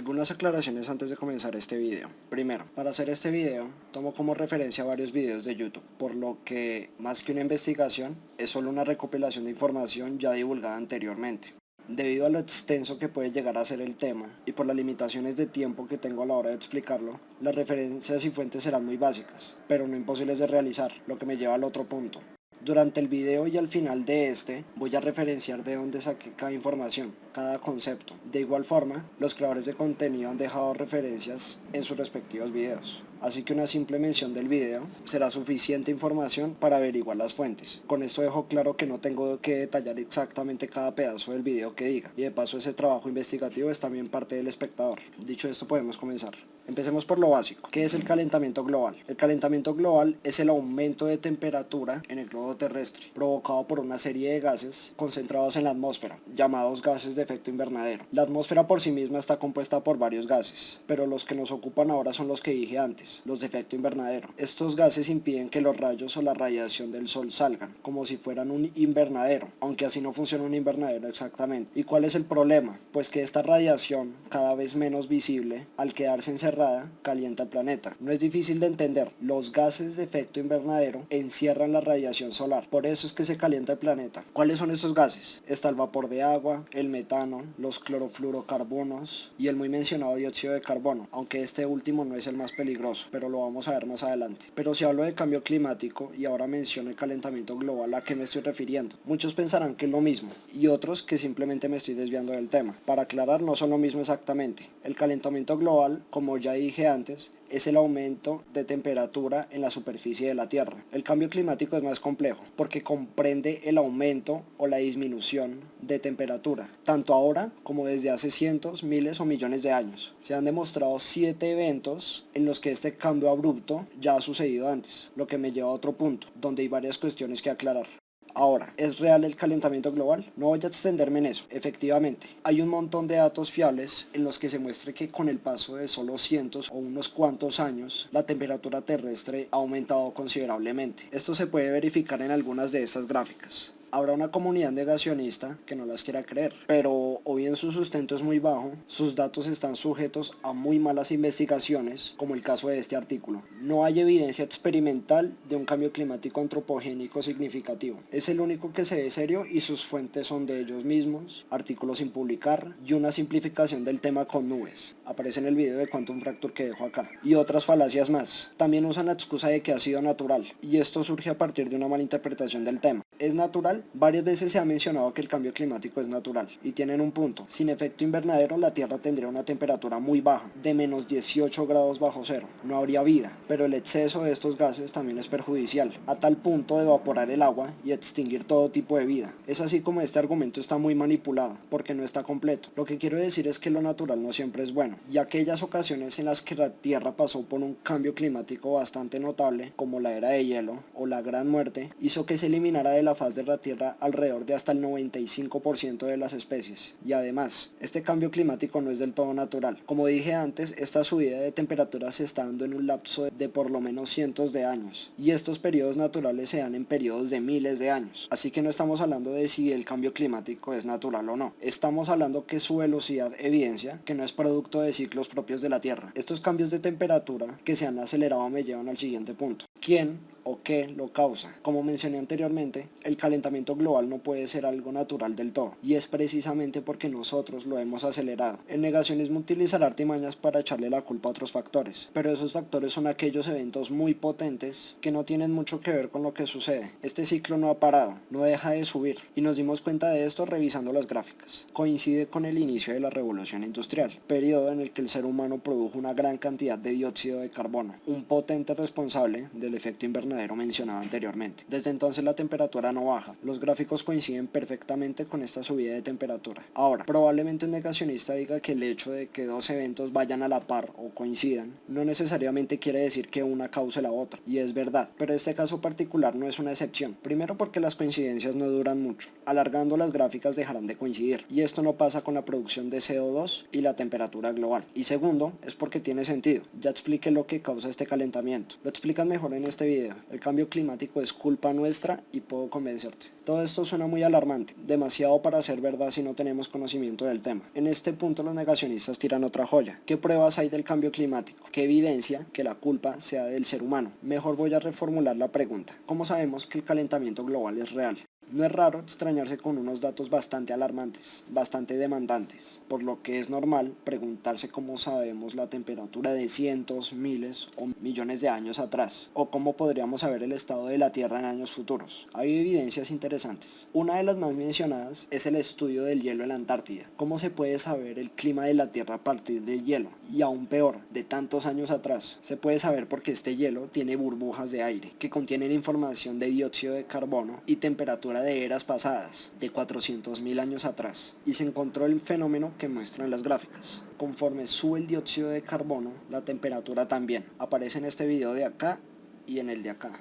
Algunas aclaraciones antes de comenzar este video. Primero, para hacer este video, tomo como referencia varios videos de YouTube, por lo que, más que una investigación, es solo una recopilación de información ya divulgada anteriormente. Debido a lo extenso que puede llegar a ser el tema, y por las limitaciones de tiempo que tengo a la hora de explicarlo, las referencias y fuentes serán muy básicas, pero no imposibles de realizar, lo que me lleva al otro punto. Durante el video y al final de este voy a referenciar de dónde saqué cada información, cada concepto. De igual forma, los creadores de contenido han dejado referencias en sus respectivos videos. Así que una simple mención del video será suficiente información para averiguar las fuentes. Con esto dejo claro que no tengo que detallar exactamente cada pedazo del video que diga, y de paso ese trabajo investigativo es también parte del espectador. Dicho esto, podemos comenzar. Empecemos por lo básico. ¿Qué es el calentamiento global? El calentamiento global es el aumento de temperatura en el globo terrestre, provocado por una serie de gases concentrados en la atmósfera, llamados gases de efecto invernadero. La atmósfera por sí misma está compuesta por varios gases, pero los que nos ocupan ahora son los que dije antes, los de efecto invernadero. Estos gases impiden que los rayos o la radiación del sol salgan, como si fueran un invernadero, aunque así no funciona un invernadero exactamente. ¿Y cuál es el problema? Pues que esta radiación, cada vez menos visible, al quedarse encerrada, calienta el planeta. No es difícil de entender, los gases de efecto invernadero encierran la radiación solar, por eso es que se calienta el planeta. ¿Cuáles son estos gases? Está el vapor de agua, el metano, los clorofluorocarbonos y el muy mencionado dióxido de carbono, aunque este último no es el más peligroso, pero lo vamos a ver más adelante. Pero si hablo de cambio climático y ahora menciono el calentamiento global, ¿a qué me estoy refiriendo? Muchos pensarán que es lo mismo y otros que simplemente me estoy desviando del tema. Para aclarar, no son lo mismo exactamente. El calentamiento global, como ya dije antes, es el aumento de temperatura en la superficie de la Tierra. El cambio climático es más complejo porque comprende el aumento o la disminución de temperatura, tanto ahora como desde hace cientos, miles o millones de años. Se han demostrado 7 eventos en los que este cambio abrupto ya ha sucedido antes, lo que me lleva a otro punto, donde hay varias cuestiones que aclarar. Ahora, ¿es real el calentamiento global? No voy a extenderme en eso. Efectivamente, hay un montón de datos fiables en los que se muestra que con el paso de solo cientos o unos cuantos años, la temperatura terrestre ha aumentado considerablemente. Esto se puede verificar en algunas de estas gráficas. Habrá una comunidad negacionista que no las quiera creer, pero o bien su sustento es muy bajo, sus datos están sujetos a muy malas investigaciones, como el caso de este artículo. No hay evidencia experimental de un cambio climático antropogénico significativo. Es el único que se ve serio y sus fuentes son de ellos mismos, artículos sin publicar y una simplificación del tema con nubes. Aparece en el video de Quantum Fracture que dejo acá. Y otras falacias más. También usan la excusa de que ha sido natural, y esto surge a partir de una mala interpretación del tema. ¿Es natural? Varias veces se ha mencionado que el cambio climático es natural, y tienen un punto. Sin efecto invernadero, la Tierra tendría una temperatura muy baja, de menos 18 grados bajo cero. No habría vida, pero el exceso de estos gases también es perjudicial, a tal punto de evaporar el agua y extinguir todo tipo de vida. Es así como este argumento está muy manipulado, porque no está completo. Lo que quiero decir es que lo natural no siempre es bueno, y aquellas ocasiones en las que la Tierra pasó por un cambio climático bastante notable, como la era de hielo o la Gran Muerte, hizo que se eliminara de la faz de la Tierra alrededor de hasta el 95% de las especies. Y además, este cambio climático no es del todo natural. Como dije antes, esta subida de temperatura se está dando en un lapso de por lo menos cientos de años, y estos periodos naturales se dan en periodos de miles de años. Así que no estamos hablando de si el cambio climático es natural o no. Estamos hablando que su velocidad evidencia que no es producto de ciclos propios de la Tierra. Estos cambios de temperatura que se han acelerado me llevan al siguiente punto. ¿Quién o qué lo causa? Como mencioné anteriormente, el calentamiento global no puede ser algo natural del todo, y es precisamente porque nosotros lo hemos acelerado. El negacionismo utilizará artimañas para echarle la culpa a otros factores, pero esos factores son aquellos eventos muy potentes que no tienen mucho que ver con lo que sucede. Este ciclo no ha parado, no deja de subir, y nos dimos cuenta de esto revisando las gráficas. Coincide con el inicio de la revolución industrial, periodo en el que el ser humano produjo una gran cantidad de dióxido de carbono, un potente responsable del efecto invernadero mencionado anteriormente. Desde entonces la temperatura no baja. Los gráficos coinciden perfectamente con esta subida de temperatura. Ahora, probablemente un negacionista diga que el hecho de que dos eventos vayan a la par o coincidan no necesariamente quiere decir que una cause la otra, y es verdad, pero este caso particular no es una excepción. Primero porque las coincidencias no duran mucho. Alargando las gráficas dejarán de coincidir, y esto no pasa con la producción de CO2 y la temperatura global. Y segundo, es porque tiene sentido. Ya expliqué lo que causa este calentamiento. Lo explican mejor en este video. El cambio climático es culpa nuestra y puedo convencerte. Todo esto suena muy alarmante, demasiado para ser verdad si no tenemos conocimiento del tema. En este punto los negacionistas tiran otra joya. ¿Qué pruebas hay del cambio climático? ¿Qué evidencia que la culpa sea del ser humano? Mejor voy a reformular la pregunta. ¿Cómo sabemos que el calentamiento global es real? No es raro extrañarse con unos datos bastante alarmantes, bastante demandantes, por lo que es normal preguntarse cómo sabemos la temperatura de cientos, miles o millones de años atrás, o cómo podríamos saber el estado de la Tierra en años futuros. Hay evidencias interesantes. Una de las más mencionadas es el estudio del hielo en la Antártida. ¿Cómo se puede saber el clima de la Tierra a partir del hielo? Y aún peor, de tantos años atrás. Se puede saber porque este hielo tiene burbujas de aire, que contienen información de dióxido de carbono y temperatura de eras pasadas, de 400.000 años atrás, y se encontró el fenómeno que muestran las gráficas. Conforme sube el dióxido de carbono, la temperatura también. Aparece en este video de acá y en el de acá.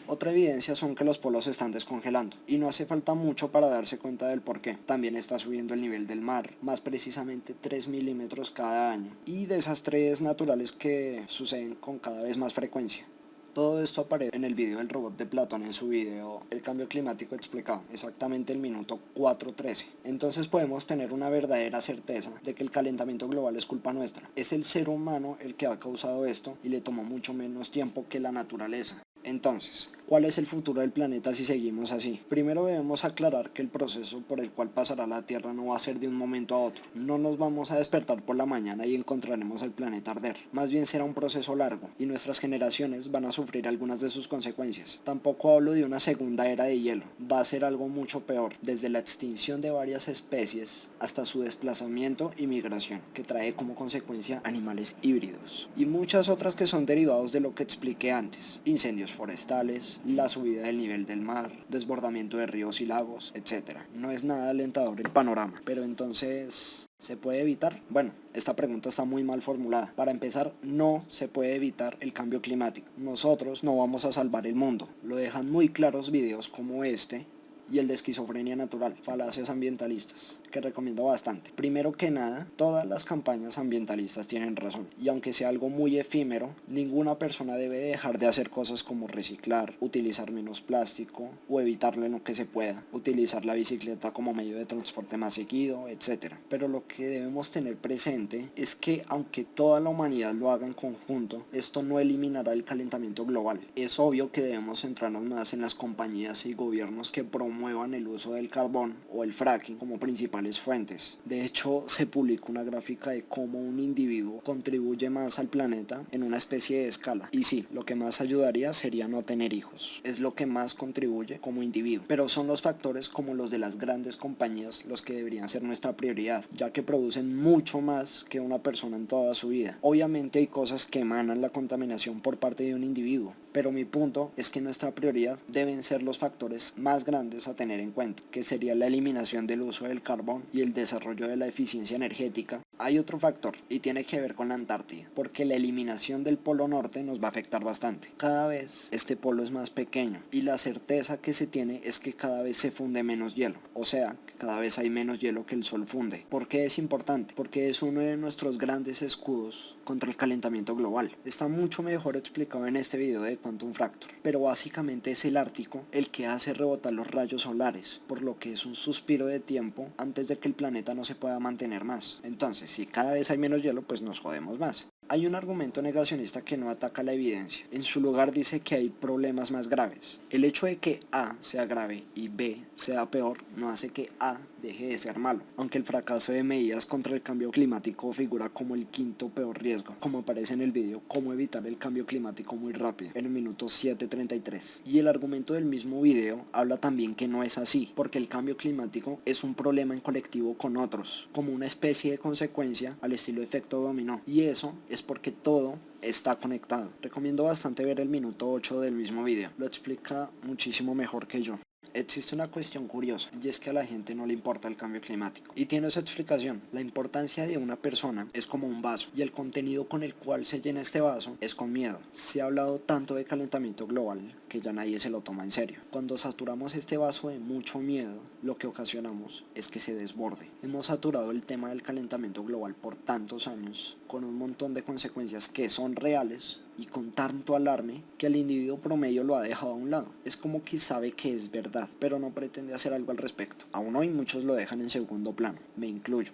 Otra evidencia son que los polos se están descongelando, y no hace falta mucho para darse cuenta del porqué. También está subiendo el nivel del mar, más precisamente 3 milímetros cada año, y desastres naturales que suceden con cada vez más frecuencia. Todo esto aparece en el video del robot de Platón en su video El cambio climático explicado, exactamente el minuto 4:13. Entonces podemos tener una verdadera certeza de que el calentamiento global es culpa nuestra. Es el ser humano el que ha causado esto y le tomó mucho menos tiempo que la naturaleza. Entonces, ¿cuál es el futuro del planeta si seguimos así? Primero debemos aclarar que el proceso por el cual pasará la Tierra no va a ser de un momento a otro. No nos vamos a despertar por la mañana y encontraremos el planeta arder. Más bien será un proceso largo y nuestras generaciones van a sufrir algunas de sus consecuencias. Tampoco hablo de una segunda era de hielo. Va a ser algo mucho peor, desde la extinción de varias especies hasta su desplazamiento y migración, que trae como consecuencia animales híbridos. Y muchas otras que son derivados de lo que expliqué antes. Incendios forestales, la subida del nivel del mar, desbordamiento de ríos y lagos, etc. No es nada alentador el panorama, pero entonces, ¿se puede evitar? Bueno, esta pregunta está muy mal formulada. Para empezar, no se puede evitar el cambio climático. Nosotros no vamos a salvar el mundo. Lo dejan muy claros videos como este y el de esquizofrenia natural, falacias ambientalistas, que recomiendo bastante. Primero que nada, todas las campañas ambientalistas tienen razón, y aunque sea algo muy efímero, ninguna persona debe dejar de hacer cosas como reciclar, utilizar menos plástico o evitarlo en lo que se pueda, utilizar la bicicleta como medio de transporte más seguido, etc. Pero lo que debemos tener presente es que aunque toda la humanidad lo haga en conjunto, esto no eliminará el calentamiento global. Es obvio que debemos centrarnos más en las compañías y gobiernos que promuevan el uso del carbón o el fracking como principales fuentes. De hecho, se publicó una gráfica de cómo un individuo contribuye más al planeta en una especie de escala. Y sí, lo que más ayudaría sería no tener hijos. Es lo que más contribuye como individuo. Pero son los factores como los de las grandes compañías los que deberían ser nuestra prioridad, ya que producen mucho más que una persona en toda su vida. Obviamente hay cosas que emanan la contaminación por parte de un individuo, pero mi punto es que nuestra prioridad deben ser los factores más grandes a tener en cuenta, que sería la eliminación del uso del carbón y el desarrollo de la eficiencia energética. Hay otro factor y tiene que ver con la Antártida, porque la eliminación del polo norte nos va a afectar bastante. Cada vez este polo es más pequeño y la certeza que se tiene es que cada vez se funde menos hielo, o sea, que cada vez hay menos hielo que el sol funde. ¿Por qué es importante? Porque es uno de nuestros grandes escudos contra el calentamiento global. Está mucho mejor explicado en este video de Quantum Fracture, pero básicamente es el Ártico el que hace rebotar los rayos solares, por lo que es un suspiro de tiempo antes de que el planeta no se pueda mantener más. Entonces, si cada vez hay menos hielo, pues nos jodemos más. Hay un argumento negacionista que no ataca la evidencia. En su lugar dice que hay problemas más graves. El hecho de que A sea grave y B sea peor no hace que A deje de ser malo, aunque el fracaso de medidas contra el cambio climático figura como el quinto peor riesgo, como aparece en el video Cómo evitar el cambio climático muy rápido, en el minuto 7:33. Y el argumento del mismo video habla también que no es así, porque el cambio climático es un problema en colectivo con otros, como una especie de consecuencia al estilo efecto dominó, y eso es porque todo está conectado. Recomiendo bastante ver el minuto 8 del mismo video, lo explica muchísimo mejor que yo. Existe una cuestión curiosa, y es que a la gente no le importa el cambio climático. Y tiene su explicación. La importancia de una persona es como un vaso, y el contenido con el cual se llena este vaso es con miedo. Se ha hablado tanto de calentamiento global, porque ya nadie se lo toma en serio. Cuando saturamos este vaso de mucho miedo, lo que ocasionamos es que se desborde. Hemos saturado el tema del calentamiento global por tantos años, con un montón de consecuencias que son reales y con tanto alarme que el individuo promedio lo ha dejado a un lado. Es como que sabe que es verdad, pero no pretende hacer algo al respecto. Aún hoy muchos lo dejan en segundo plano. Me incluyo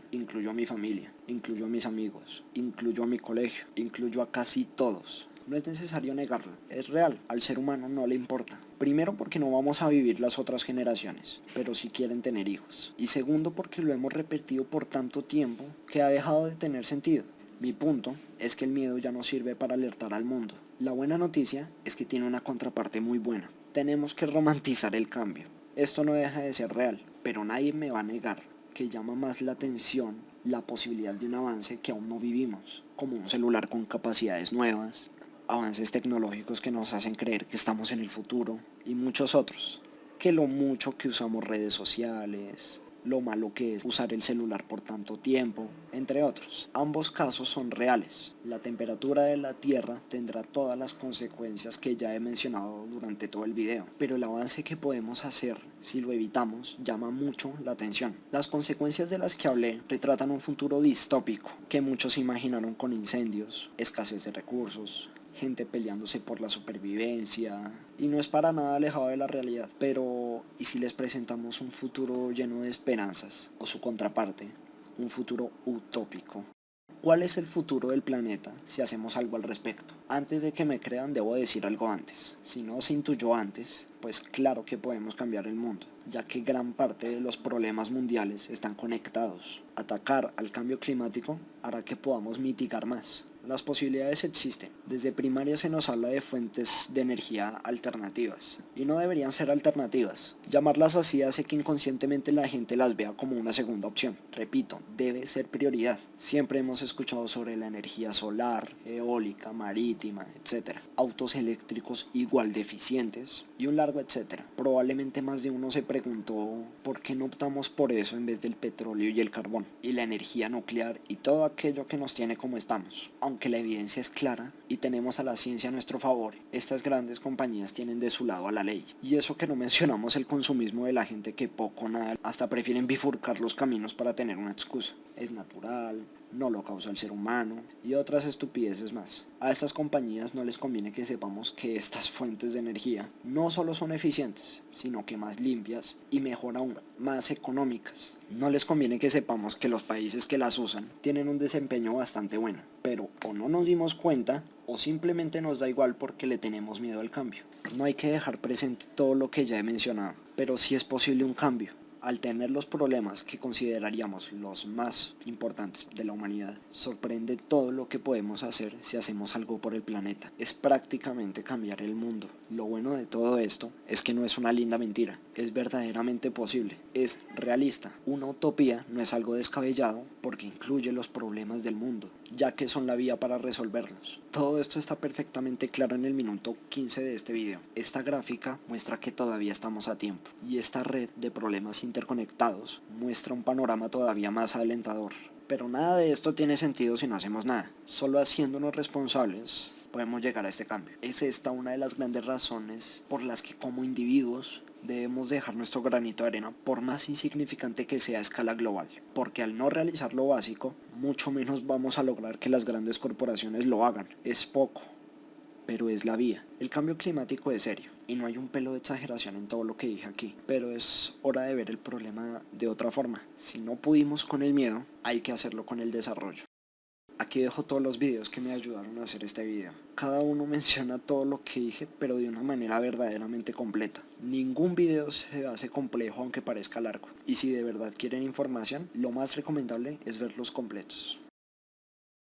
a mi familia, incluyo a mis amigos, incluyo a mi colegio, incluyo a casi todos. No es necesario negarlo, es real, al ser humano no le importa. Primero porque no vamos a vivir las otras generaciones, pero sí quieren tener hijos. Y segundo porque lo hemos repetido por tanto tiempo que ha dejado de tener sentido. Mi punto es que el miedo ya no sirve para alertar al mundo. La buena noticia es que tiene una contraparte muy buena. Tenemos que romantizar el cambio. Esto no deja de ser real, pero nadie me va a negar que llama más la atención la posibilidad de un avance que aún no vivimos, como un celular con capacidades nuevas, avances tecnológicos que nos hacen creer que estamos en el futuro y muchos otros, que lo mucho que usamos redes sociales, lo malo que es usar el celular por tanto tiempo, entre otros. Ambos casos son reales. La temperatura de la Tierra tendrá todas las consecuencias que ya he mencionado durante todo el video, pero el avance que podemos hacer si lo evitamos llama mucho la atención. Las consecuencias de las que hablé retratan un futuro distópico que muchos imaginaron con incendios, escasez de recursos, gente peleándose por la supervivencia, y no es para nada alejado de la realidad. Pero, ¿y si les presentamos un futuro lleno de esperanzas? O su contraparte, un futuro utópico. ¿Cuál es el futuro del planeta si hacemos algo al respecto? Antes de que me crean, debo decir algo antes. Si no se intuyó antes, pues claro que podemos cambiar el mundo, ya que gran parte de los problemas mundiales están conectados. Atacar al cambio climático hará que podamos mitigar más. Las posibilidades existen. Desde primaria se nos habla de fuentes de energía alternativas, y no deberían ser alternativas. Llamarlas así hace que inconscientemente la gente las vea como una segunda opción. Repito, debe ser prioridad. Siempre hemos escuchado sobre la energía solar, eólica, marítima, etc. Autos eléctricos igual de eficientes y un largo etcétera. Probablemente más de uno se preguntó por qué no optamos por eso en vez del petróleo y el carbón, y la energía nuclear y todo aquello que nos tiene como estamos. Aunque la evidencia es clara y tenemos a la ciencia a nuestro favor, estas grandes compañías tienen de su lado a la ley. Y eso que no mencionamos el consumismo de la gente que poco o nada, hasta prefieren bifurcar los caminos para tener una excusa. Es natural, no lo causa el ser humano y otras estupideces más. A estas compañías no les conviene que sepamos que estas fuentes de energía no solo son eficientes, sino que más limpias y mejor aún, más económicas. No les conviene que sepamos que los países que las usan tienen un desempeño bastante bueno, pero o no nos dimos cuenta o simplemente nos da igual porque le tenemos miedo al cambio. No hay que dejar presente todo lo que ya he mencionado, pero sí es posible un cambio. Al tener los problemas que consideraríamos los más importantes de la humanidad, sorprende todo lo que podemos hacer si hacemos algo por el planeta. Es prácticamente cambiar el mundo. Lo bueno de todo esto es que no es una linda mentira, es verdaderamente posible, es realista. Una utopía no es algo descabellado porque incluye los problemas del mundo, ya que son la vía para resolverlos. Todo esto está perfectamente claro en el minuto 15 de este video. Esta gráfica muestra que todavía estamos a tiempo, y esta red de problemas interconectados muestra un panorama todavía más alentador. Pero nada de esto tiene sentido si no hacemos nada. Solo haciéndonos responsables podemos llegar a este cambio. Es esta una de las grandes razones por las que como individuos debemos dejar nuestro granito de arena, por más insignificante que sea a escala global, porque al no realizar lo básico, mucho menos vamos a lograr que las grandes corporaciones lo hagan. Es poco, pero es la vía. El cambio climático es serio, y no hay un pelo de exageración en todo lo que dije aquí, pero es hora de ver el problema de otra forma. Si no pudimos con el miedo, hay que hacerlo con el desarrollo. Aquí dejo todos los videos que me ayudaron a hacer este video. Cada uno menciona todo lo que dije, pero de una manera verdaderamente completa. Ningún video se hace complejo aunque parezca largo. Y si de verdad quieren información, lo más recomendable es verlos completos.